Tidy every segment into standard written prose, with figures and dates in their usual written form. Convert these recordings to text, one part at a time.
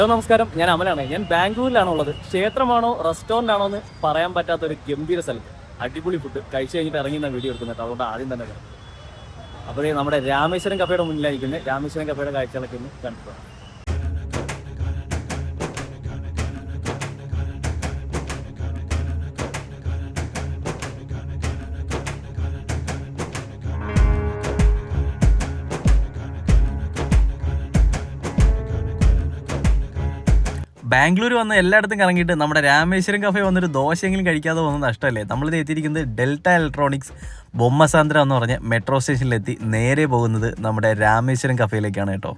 Hello നമസ്കാരം, ഞാൻ അമലാണ്. ഞാൻ ബാംഗ്ലൂരിലാണുള്ളത്. ക്ഷേത്രമാണോ റെസ്റ്റോറൻ്റ് ആണോ എന്ന് പറയാൻ പറ്റാത്ത ഒരു ഗംഭീര സ്ഥലത്ത് അടിപൊളി ഫുഡ് കഴിച്ചു കഴിഞ്ഞിട്ട് ഇറങ്ങുന്ന വീഡിയോ എടുക്കുന്നുണ്ട്. അതുകൊണ്ട് ആദ്യം തന്നെ കാണും. അപ്പോൾ നമ്മുടെ രാമേശ്വരം കഫേയുടെ മുന്നിലായിരിക്കുന്നത്. രാമേശ്വരം കഫേയുടെ കാഴ്ചകളൊക്കെ ഒന്ന് കണ്ടു. ബാംഗ്ലൂർ വന്ന് എല്ലായിടത്തും കറങ്ങിയിട്ട് നമ്മുടെ രാമേശ്വരം കഫേ വന്നൊരു ദോശയെങ്കിലും കഴിക്കാതെ പോകുന്നത് നഷ്ടമല്ലേ. നമ്മളിത് എത്തിയിരിക്കുന്നത് ഡെൽറ്റ ഇലക്ട്രോണിക്സ് ബൊമ്മസാന്ദ്ര എന്ന് പറഞ്ഞ മെട്രോ സ്റ്റേഷനിലെത്തി നേരെ പോകുന്നത് നമ്മുടെ രാമേശ്വരം കഫേയിലേക്കാണ് കേട്ടോ.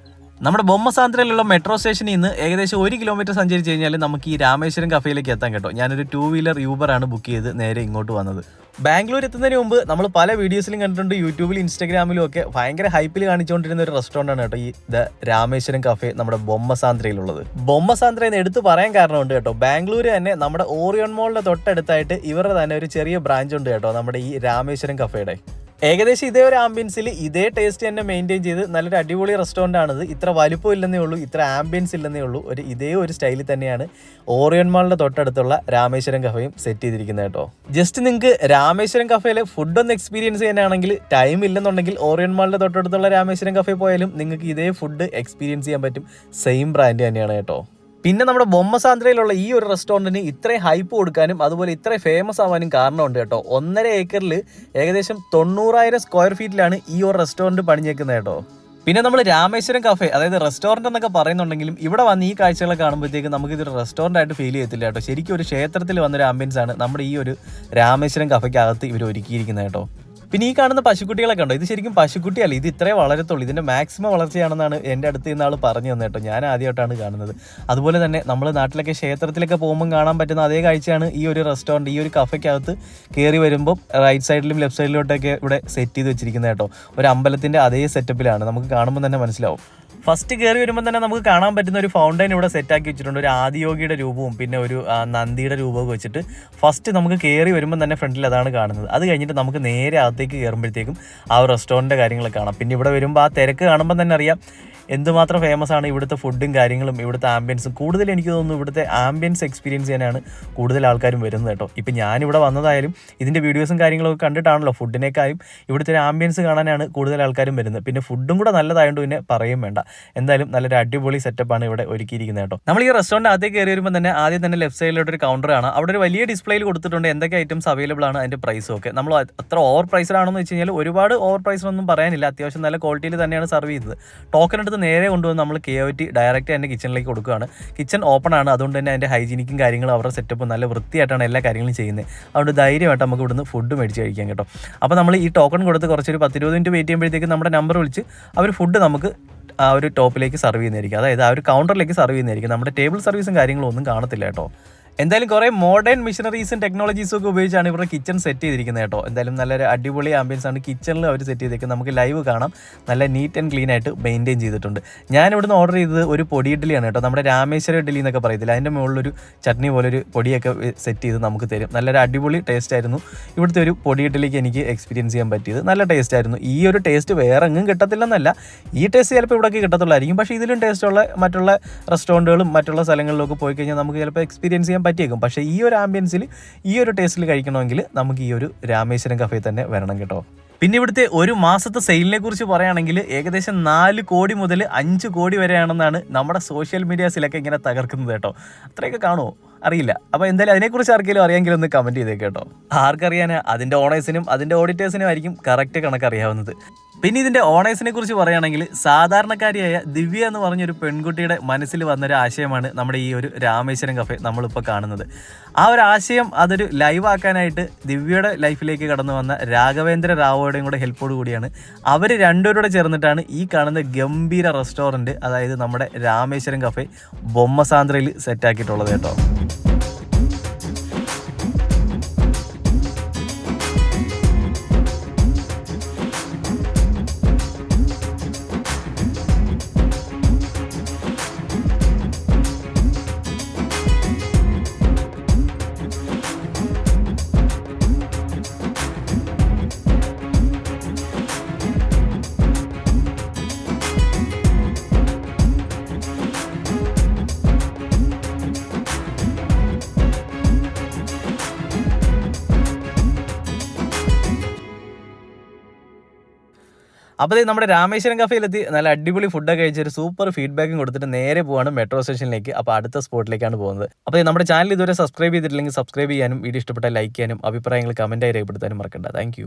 നമ്മുടെ ബൊമ്മസാന്ദ്രയിലുള്ള മെട്രോ സ്റ്റേഷനിൽ നിന്ന് ഏകദേശം 1 കിലോമീറ്റർ സഞ്ചരിച്ച് കഴിഞ്ഞാൽ നമുക്ക് ഈ രാമേശ്വരം കഫേയിലേക്ക് എത്താൻ കേട്ടോ. ഞാനൊരു 2 വീലർ യൂബറാണ് ബുക്ക് ചെയ്ത് നേരെ ഇങ്ങോട്ട് വന്നത്. ബാംഗ്ലൂർ എത്തുന്നതിന് മുമ്പ് നമ്മൾ പല വീഡിയോസിലും കണ്ടിട്ടുണ്ട്, യൂട്യൂബിലും ഇൻസ്റ്റാഗ്രാമിലും ഒക്കെ ഭയങ്കര ഹൈപ്പിൽ കാണിച്ചുകൊണ്ടിരുന്ന ഒരു റെസ്റ്റോറൻ്റ് ആണ് കേട്ടോ ഈ രാമേശ്വരം കഫേ നമ്മുടെ ബൊമ്മസാന്ദ്രയിലുള്ളത്. ബൊമ്മസാന്ദ്ര എന്ന് എടുത്ത് പറയാൻ കാരണമുണ്ട് കേട്ടോ. ബാംഗ്ലൂർ തന്നെ നമ്മുടെ ഓറിയോൺ മോളിന്റെ തൊട്ടടുത്തായിട്ട് ഇവരുടെ തന്നെ ഒരു ചെറിയ ബ്രാഞ്ച് ഉണ്ട് കേട്ടോ നമ്മുടെ ഈ രാമേശ്വരം കഫേയുടെ. ഏകദേശം ഇതേ ഒരു ആംബിയൻസിൽ ഇതേ ടേസ്റ്റ് തന്നെ മെയിൻറ്റെയിൻ ചെയ്ത് നല്ലൊരു അടിപൊളി റെസ്റ്റോറൻ്റ് ആണിത്. ഇത്ര വലുപ്പം ഇല്ലെന്നേ ഉള്ളൂ, ഇത്ര ആംബിയൻസ് ഇല്ലെന്നേ ഉള്ളൂ. ഇതേ ഒരു സ്റ്റൈലിൽ തന്നെയാണ് ഓറിയോൺ മാളിൻ്റെ തൊട്ടടുത്തുള്ള രാമേശ്വരം കഫേയും സെറ്റ് ചെയ്തിരിക്കുന്നത് കേട്ടോ. ജസ്റ്റ് നിങ്ങൾക്ക് രാമേശ്വരം കഫേയിലെ ഫുഡ് ഒന്ന് എക്സ്പീരിയൻസ് ചെയ്യാനാണെങ്കിൽ ടൈം ഇല്ലെന്നുണ്ടെങ്കിൽ ഓറിയോൺ മാളിൻ്റെ തൊട്ടടുത്തുള്ള രാമേശ്വരം കഫേ പോയാലും നിങ്ങൾക്ക് ഇതേ ഫുഡ് എക്സ്പീരിയൻസ് ചെയ്യാൻ പറ്റും. സെയിം ബ്രാൻഡ് തന്നെയാണ് കേട്ടോ. പിന്നെ നമ്മുടെ ബൊമ്മസാന്ദ്രയിലുള്ള ഈ ഒരു റെസ്റ്റോറൻറ്റിന് ഇത്രയും ഹൈപ്പ് കൊടുക്കാനും അതുപോലെ ഇത്രയും ഫേമസ് ആവാനും കാരണമുണ്ട് കേട്ടോ. 1.5 ഏക്കറിൽ ഏകദേശം 90,000 സ്ക്വയർ ഫീറ്റിലാണ് ഈ ഒരു റെസ്റ്റോറൻറ്റ് പണിഞ്ഞേക്കുന്നത് കേട്ടോ. പിന്നെ നമ്മൾ രാമേശ്വരം കഫേ അതായത് റെസ്റ്റോറൻറ്റ് എന്നൊക്കെ പറയുന്നുണ്ടെങ്കിലും ഇവിടെ വന്ന് ഈ കാഴ്ചകളെ കാണുമ്പോഴത്തേക്ക് നമുക്ക് ഇതൊരു റെസ്റ്റോറൻ്റ് ആയിട്ട് ഫീൽ ചെയ്യത്തില്ല കേട്ടോ. ശരിക്കും ഒരു ക്ഷേത്രത്തിൽ വന്നൊരു ആംബിയൻസ് ആണ് നമ്മുടെ ഈ ഒരു രാമേശ്വരം കഫയ്ക്കകത്ത് ഇവർ ഒരുക്കിയിരിക്കുന്നത് കേട്ടോ. പിന്നെ ഈ കാണുന്ന പശുക്കുട്ടികളൊക്കെ ഉണ്ടോ, ഇത് ശരിക്കും പശുക്കുട്ടിയല്ല, ഇത് ഇത്രേ വളരത്തുള്ളൂ. ഇതിൻ്റെ മാക്സിമം വളർച്ചയാണെന്നാണ് എൻ്റെ അടുത്ത് നിന്ന് ആൾ പറഞ്ഞു തന്നെ കേട്ടോ. ഞാൻ ആദ്യമായിട്ടാണ് കാണുന്നത്. അതുപോലെ തന്നെ നമ്മൾ നാട്ടിലൊക്കെ ക്ഷേത്രത്തിലൊക്കെ പോകുമ്പോൾ കാണാൻ പറ്റുന്ന അതേ കാഴ്ചയാണ് ഈ ഒരു റെസ്റ്റോറൻറ്റ് ഈ ഒരു കഫയ്ക്കകത്ത് കയറി വരുമ്പോൾ റൈറ്റ് സൈഡിലും ലെഫ്റ്റ് സൈഡിലോട്ടൊക്കെ ഇവിടെ സെറ്റ് ചെയ്ത് വെച്ചിരിക്കുന്നത് കേട്ടോ. ഒരു അമ്പലത്തിൻ്റെ അതേ സെറ്റപ്പിലാണ്, നമുക്ക് കാണുമ്പോൾ തന്നെ മനസ്സിലാവും. ഫസ്റ്റ് കയറി വരുമ്പോൾ തന്നെ നമുക്ക് കാണാൻ പറ്റുന്ന ഒരു ഫൗണ്ടൈൻ ഇവിടെ സെറ്റാക്കി വെച്ചിട്ടുണ്ട്. ഒരു ആദിയോഗിയുടെ രൂപവും പിന്നെ ഒരു നന്ദിയുടെ രൂപവും വെച്ചിട്ട് ഫസ്റ്റ് നമുക്ക് കയറി വരുമ്പോൾ തന്നെ ഫ്രണ്ടിൽ അതാണ് കാണുന്നത്. അത് കഴിഞ്ഞിട്ട് നമുക്ക് നേരെ അകത്തേക്ക് കയറുമ്പോഴത്തേക്കും ആ ഒരു റെസ്റ്റോറൻറ്റിൻ്റെ കാര്യങ്ങളൊക്കെ കാണാം. പിന്നെ ഇവിടെ വരുമ്പോൾ ആ തിരക്ക് കാണുമ്പോൾ തന്നെ അറിയാം എന്തുമാത്രം ഫേമസ് ആണ് ഇവിടുത്തെ ഫുഡും കാര്യങ്ങളും ഇവിടുത്തെ ആംബിയൻസും. കൂടുതൽ എനിക്ക് തോന്നുന്നു ഇവിടുത്തെ ആംബിയൻസ് എക്സ്പീരിയൻസ് ചെയ്യാനാണ് കൂടുതൽ ആൾക്കാരും വരുന്നത് കേട്ടോ. ഇപ്പം ഞാനിവിടെ വന്നതായാലും ഇതിൻ്റെ വീഡിയോസും കാര്യങ്ങളൊക്കെ കണ്ടിട്ടാണല്ലോ ഫുഡിനേക്കായും ഇവിടുത്തെ ഒരു ആംബിയൻസ് കാണാനാണ് കൂടുതൽ ആൾക്കാരും വരുന്നത്. പിന്നെ ഫുഡും കൂടെ നല്ലതായതുകൊണ്ട് പിന്നെ പറയും വേണ്ട. എന്തായാലും നല്ലൊരു അടിപൊളി സെറ്റപ്പാണ് ഇവിടെ ഒരുക്കിയിരിക്കുന്നത് കേട്ടോ. നമ്മൾ ഈ റെസ്റ്റോറൻറ്റ് ആദ്യം കയറി വരുമ്പോൾ തന്നെ ആദ്യം തന്നെ ലെഫ്റ്റ് സൈഡിലോട്ട് ഒരു കൗണ്ടർ ആണ്. അവിടെ ഒരു വലിയ ഡിസ്പ്ലേയിൽ കൊടുത്തിട്ടുണ്ട് എന്തൊക്കെ ഐറ്റംസ് അവൈലബിൾ ആണ്, അതിൻ്റെ പ്രൈസും ഒക്കെ. നമ്മൾ അത്ര ഓവർ പ്രൈസ്ഡ് ആണെന്ന് വെച്ച് കഴിഞ്ഞാൽ ഒരുപാട് ഓവർ പ്രൈസിനൊന്നും പറയാനില്ല, അത്യാവശ്യം നല്ല ക്വാളിറ്റിയിൽ തന്നെയാണ് സർവ് ചെയ്തത്. ടോക്കൺ എടുത്ത് നേരെ കൊണ്ടുവന്ന് നമ്മൾ KOT ഡയറക്റ്റ് എൻ്റെ കിച്ചണിലേക്ക് കൊടുക്കുകയാണ്. കിച്ചൺ ഓപ്പൺ ആണ്, അതുകൊണ്ട് തന്നെ അതിൻ്റെ ഹൈജീനിക്കും കാര്യങ്ങളും അവരുടെ സെറ്റപ്പും നല്ല വൃത്തിയായിട്ടാണ് എല്ലാ കാര്യങ്ങളും ചെയ്യുന്നത്. അതുകൊണ്ട് ധൈര്യമായിട്ട് നമുക്ക് ഇവിടുന്ന് ഫുഡ് മേടിച്ച് കഴിക്കാം കേട്ടോ. അപ്പോൾ നമ്മൾ ഈ ടോക്കൺ കൊടുത്ത് കുറച്ചൊരു 10-20 മിനിറ്റ് വെയിറ്റ് ചെയ്യുമ്പോഴത്തേക്ക് നമ്മുടെ നമ്പർ വിളിച്ച് അവർ ഫുഡ് നമുക്ക് ആ ഒരു ടോപ്പിലേക്ക് സർവ് ചെയ്യുന്നതായിരിക്കും, അതായത് ആ ഒരു കൗണ്ടറിലേക്ക് സർവ് ചെയ്യുന്നതായിരിക്കും. നമ്മുടെ ടേബിൾ സർവീസും കാര്യങ്ങളും ഒന്നും കാണത്തില്ല കേട്ടോ. എന്തായാലും കുറേ മോഡേൺ മെഷീനറീസും ടെക്നോളജീസും ഒക്കെ ഉപയോഗിച്ചാണ് ഇവരുടെ കിച്ചൺ സെറ്റ് ചെയ്തിരിക്കുന്നത് കേട്ടോ. എന്തായാലും നല്ലൊരു അടിപൊളി ആംബിയൻസ് ആണ് കിച്ചണിൽ അവർ സെറ്റ് ചെയ്തേക്കുന്നത്. നമുക്ക് ലൈവ് കാണാം, നല്ല നീറ്റ് ആൻഡ് ക്ലീൻ ആയിട്ട് മെയിൻറ്റെയിൻ ചെയ്തിട്ടുണ്ട്. ഞാൻ ഇവിടുന്ന് ഓർഡർ ചെയ്തത് ഒരു പൊടി ഇഡ്ഡലിയാണ് കേട്ടോ. നമ്മുടെ രാമേശ്വരം ഇഡ്ഡലി എന്നൊക്കെ പറയത്തില്ല, അതിൻ്റെ മുകളിലൊരു ചട്നി പോലൊരു പൊടിയൊക്കെ സെറ്റ് ചെയ്ത് നമുക്ക് തരും. നല്ലൊരു അടിപൊളി ടേസ്റ്റ് ആയിരുന്നു ഇവിടുത്തെ ഒരു പൊടി ഇഡ്ഡലിക്ക് എനിക്ക് എക്സ്പീരിയൻസ് ചെയ്യാൻ പറ്റിയത്. നല്ല ടേസ്റ്റ് ആയിരുന്നു. ഈ ഒരു ടേസ്റ്റ് വേറെ എങ്ങും കിട്ടത്തില്ലെന്നല്ല, ഈ ടേസ്റ്റ് ചിലപ്പോൾ ഇവിടെയൊക്കെ കിട്ടത്തുള്ളായിരിക്കും. പക്ഷേ ഇതിലും ടേസ്റ്റുള്ള മറ്റുള്ള റെസ്റ്റോറൻറ്റുകളും മറ്റുള്ള സ്ഥലങ്ങളിലൊക്കെ പോയി കഴിഞ്ഞാൽ നമുക്ക് ചിലപ്പോൾ എക്സ്പീരിയൻസ് ചെയ്യാൻ പറ്റിയേക്കും. പക്ഷേ ഈ ഒരു ആംബിയൻസിൽ ഈ ഒരു ടേസ്റ്റിൽ കഴിക്കണമെങ്കിൽ നമുക്ക് ഈ ഒരു രാമേശ്വരം കഫേ തന്നെ വരണം കേട്ടോ. പിന്നെ ഇവിടുത്തെ ഒരു മാസത്തെ സെയിലിനെ കുറിച്ച് പറയുകയാണെങ്കിൽ ഏകദേശം 4 കോടി മുതൽ 5 കോടി വരെയാണെന്നാണ് നമ്മുടെ സോഷ്യൽ മീഡിയാസിലൊക്കെ ഇങ്ങനെ തകർക്കുന്നത് കേട്ടോ. അത്രയൊക്കെ കാണുമോ അറിയില്ല. അപ്പോൾ എന്തായാലും അതിനെക്കുറിച്ച് ആർക്കെങ്കിലും അറിയാമെങ്കിൽ ഒന്ന് കമൻറ്റ് ചെയ്തേക്ക് കേട്ടോ. ആർക്കറിയാൻ, അതിൻ്റെ ഓണേഴ്സിനും അതിൻ്റെ ഓഡിറ്റേഴ്സിനും ആയിരിക്കും കറക്റ്റ് കണക്കറിയാവുന്നത്. പിന്നെ ഇതിൻ്റെ ഓണേഴ്സിനെ കുറിച്ച് പറയുകയാണെങ്കിൽ സാധാരണക്കാരിയായ ദിവ്യ എന്ന് പറഞ്ഞൊരു പെൺകുട്ടിയുടെ മനസ്സിൽ വന്നൊരു ആശയമാണ് നമ്മുടെ ഈ ഒരു രാമേശ്വരം കഫേ നമ്മളിപ്പോൾ കാണുന്നത്. ആ ഒരു ആശയം അതൊരു ലൈവ് ആക്കാനായിട്ട് ദിവ്യയുടെ ലൈഫിലേക്ക് കടന്നു വന്ന രാഘവേന്ദ്ര റാവോയുടെയും കൂടെ ഹെൽപ്പോട് കൂടിയാണ് അവർ രണ്ടുപേരോടെ ചേർന്നിട്ടാണ് ഈ കാണുന്ന ഗംഭീര റെസ്റ്റോറൻറ്റ് അതായത് നമ്മുടെ രാമേശ്വരം കഫേ ബൊമ്മസാന്ദ്രയിൽ സെറ്റാക്കിയിട്ടുള്ളത് കേട്ടോ. അപ്പോൾ നമ്മുടെ രാമേശ്വരം കഫേയിലെത്തി നല്ല അടിപൊളി ഫുഡൊക്കെ കഴിച്ച് ഒരു സൂപ്പർ ഫീഡ്ബാക്കും കൊടുത്തിട്ട് നേരെ പോവാണ് മെട്രോ സ്റ്റേഷനിലേക്ക്. അപ്പോൾ അടുത്ത സ്പോട്ടിലേക്കാണ് പോകുന്നത്. അപ്പോൾ നമ്മുടെ ചാനൽ ഇതുവരെ സബ്സ്ക്രൈബ് ചെയ്തിട്ടില്ലെങ്കിൽ സബ്സ്ക്രൈബ് ചെയ്യാനും വീഡിയോ ഇഷ്ടപ്പെട്ടാൽ ലൈക്ക് ചെയ്യാനും അഭിപ്രായങ്ങൾ കമൻറ്റായി രേഖപ്പെടുത്താനും മറക്കണ്ട. താങ്ക്